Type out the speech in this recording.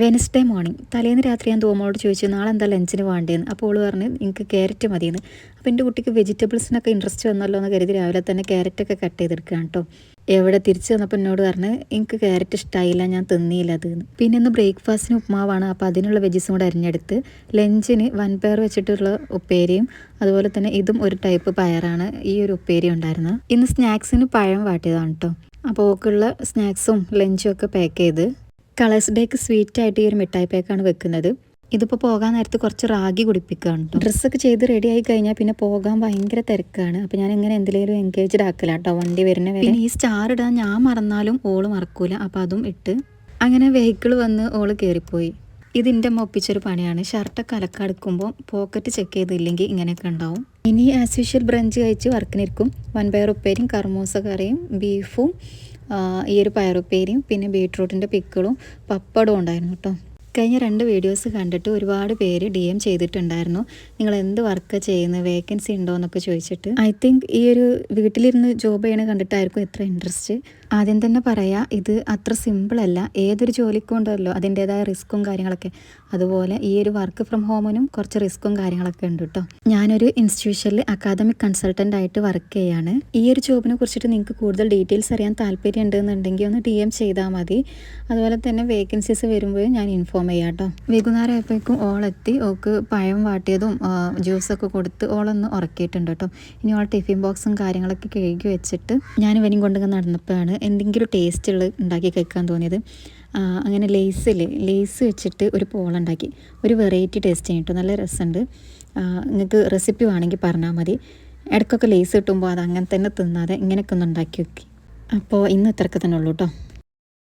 Wednesday morning തലേന്ന് രാത്രി ഞാൻ തോമോട് ചോദിച്ചു നാളെ എന്താ ലഞ്ചിന് വേണ്ടതെന്ന്. അപ്പോൾ ഓൾ പറഞ്ഞ് എനിക്ക് ക്യാരറ്റ് മതിയെന്ന്. അപ്പോൾ എൻ്റെ കുട്ടിക്ക് വെജിറ്റബിൾസിനൊക്കെ ഇൻട്രസ്റ്റ് വന്നല്ലോ എന്ന് കരുതി രാവിലെ തന്നെ ക്യാരറ്റൊക്കെ കട്ട് ചെയ്തെടുക്കുകയാണ് കേട്ടോ. എവിടെ തിരിച്ച് വന്നപ്പോൾ എന്നോട് പറഞ്ഞ് എനിക്ക് ക്യാരറ്റ് ഇഷ്ടമായില്ല, ഞാൻ തിന്നിയില്ല അതെന്ന്. പിന്നെ ഇന്ന് ബ്രേക്ക്ഫാസ്റ്റിന് ഉപ്മാവാണ്, അപ്പോൾ അതിനുള്ള വെജിസും കൂടെ അരിഞ്ഞെടുത്ത്. ലഞ്ചിന് വൻപയർ വെച്ചിട്ടുള്ള ഉപ്പേരിയും അതുപോലെ തന്നെ ഇതും ഒരു ടൈപ്പ് പയറാണ് ഈ ഒരു ഉപ്പേരി ഉണ്ടായിരുന്നത്. ഇന്ന് സ്നാക്സിന് പഴം വാട്ടിയതാണ് കേട്ടോ. അപ്പോൾ ഓക്കുള്ള സ്നാക്സും ലഞ്ചും ഒക്കെ പാക്ക് ചെയ്ത് കളേഴ്സ് ഡേക്ക് സ്വീറ്റായിട്ട് ഈ ഒരു മിഠായി പാക്കാണ് വെക്കുന്നത്. ഇതിപ്പോൾ പോകാൻ നേരത്ത് കുറച്ച് റാഗി കുടിപ്പിക്കുകയാണ് കേട്ടോ. ഡ്രസ്സൊക്കെ ചെയ്ത് റെഡി ആയി കഴിഞ്ഞാൽ പിന്നെ പോകാൻ ഭയങ്കര തിരക്കാണ്. അപ്പോൾ ഞാൻ ഇങ്ങനെ എന്തെങ്കിലും എൻഗേജ്ഡ് ആക്കല കേട്ടോ വണ്ടി വരുന്ന വരെ. പിന്നെ ഈ സ്റ്റാർ ഇടാൻ ഞാൻ മറന്നാലും ഓള് മറക്കൂല, അപ്പോൾ അതും ഇട്ട് അങ്ങനെ വെഹിക്കിൾ വന്ന് ഓള് കയറിപ്പോയി. ഇതിൻ്റെ അമ്മ ഒപ്പിച്ചൊരു പണിയാണ്. ഷർട്ടൊക്കെ അലക്കടുക്കുമ്പോൾ പോക്കറ്റ് ചെക്ക് ചെയ്തില്ലെങ്കിൽ ഇങ്ങനെയൊക്കെ ഉണ്ടാവും. ഇനി ആസ് യൂഷ്വൽ ബ്രഞ്ച് കഴിച്ച് വർക്കിനിരിക്കും. വൻപയർ ഉപ്പേരിയും കർമൂസ കറിയും ബീഫും ഈ ഒരു പയറുപ്പേരിയും പിന്നെ ബീട്രൂട്ടിൻ്റെ പിക്കിളും പപ്പടവും ഉണ്ടായിരുന്നു കേട്ടോ. കഴിഞ്ഞ 2 വീഡിയോസ് കണ്ടിട്ട് ഒരുപാട് പേര് DM ചെയ്തിട്ടുണ്ടായിരുന്നു, നിങ്ങൾ എന്ത് വർക്ക് ചെയ്യുന്നത്, വേക്കൻസി ഉണ്ടോ എന്നൊക്കെ ചോദിച്ചിട്ട്. ഐ തിങ്ക് ഈ ഒരു വീട്ടിലിരുന്ന് ജോബ് ചെയ്യണ കണ്ടിട്ടായിരിക്കും ഇത്ര ഇൻട്രസ്റ്റ്. ആദ്യം തന്നെ പറയാം, ഇത് അത്ര സിമ്പിളല്ല. ഏതൊരു ജോലിക്കുണ്ടല്ലോ അതിൻ്റേതായ റിസ്ക്കും കാര്യങ്ങളൊക്കെ. അതുപോലെ ഈ ഒരു വർക്ക് ഫ്രം ഹോമിനും കുറച്ച് റിസ്ക്കും കാര്യങ്ങളൊക്കെ ഉണ്ട് കേട്ടോ. ഞാനൊരു ഇൻസ്റ്റിറ്റ്യൂഷനിൽ അക്കാദമിക് കൺസൾട്ടൻ്റ് ആയിട്ട് വർക്ക് ചെയ്യാണ്. ഈ ഒരു ജോബിനെ കുറിച്ചിട്ട് നിങ്ങൾക്ക് കൂടുതൽ ഡീറ്റെയിൽസ് അറിയാൻ താല്പര്യം ഉണ്ടെന്നുണ്ടെങ്കിൽ ഒന്ന് DM ചെയ്താൽ മതി. അതുപോലെ തന്നെ വേക്കൻസീസ് വരുമ്പോഴും ഞാൻ ഇൻഫോം ചെയ്യാം കേട്ടോ. വൈകുന്നേരം ആയപ്പോഴേക്കും ഓളെത്തി. ഓക്ക് പഴം വാട്ടിയതും ജ്യൂസൊക്കെ കൊടുത്ത് ഓളൊന്ന് ഉറക്കിയിട്ടുണ്ട് കേട്ടോ. ഇനി ഓൾ ടിഫിൻ ബോക്സും കാര്യങ്ങളൊക്കെ കഴുകി വെച്ചിട്ട് ഞാൻ ഇവനും കൊണ്ടിങ്ങനെ നടന്നപ്പോഴാണ് എന്തെങ്കിലും ടേസ്റ്റുള്ള ഉണ്ടാക്കി കഴിക്കാൻ തോന്നിയത്. അങ്ങനെ ലേസ് വെച്ചിട്ട് ഒരു പോളുണ്ടാക്കി. ഒരു വെറൈറ്റി ടേസ്റ്റ് ചെയ്യും കേട്ടോ, നല്ല രസമുണ്ട്. നിങ്ങൾക്ക് റെസിപ്പി വേണമെങ്കിൽ പറഞ്ഞാൽ മതി. ഇടയ്ക്കൊക്കെ ലേസ് കിട്ടുമ്പോൾ അത് അങ്ങനെ തന്നെ തിന്നാതെ ഇങ്ങനെയൊക്കെ ഒന്ന് ഉണ്ടാക്കി വെക്കി. അപ്പോൾ ഇന്ന് ഇത്രയൊക്കെ തന്നെ ഉള്ളൂ കേട്ടോ.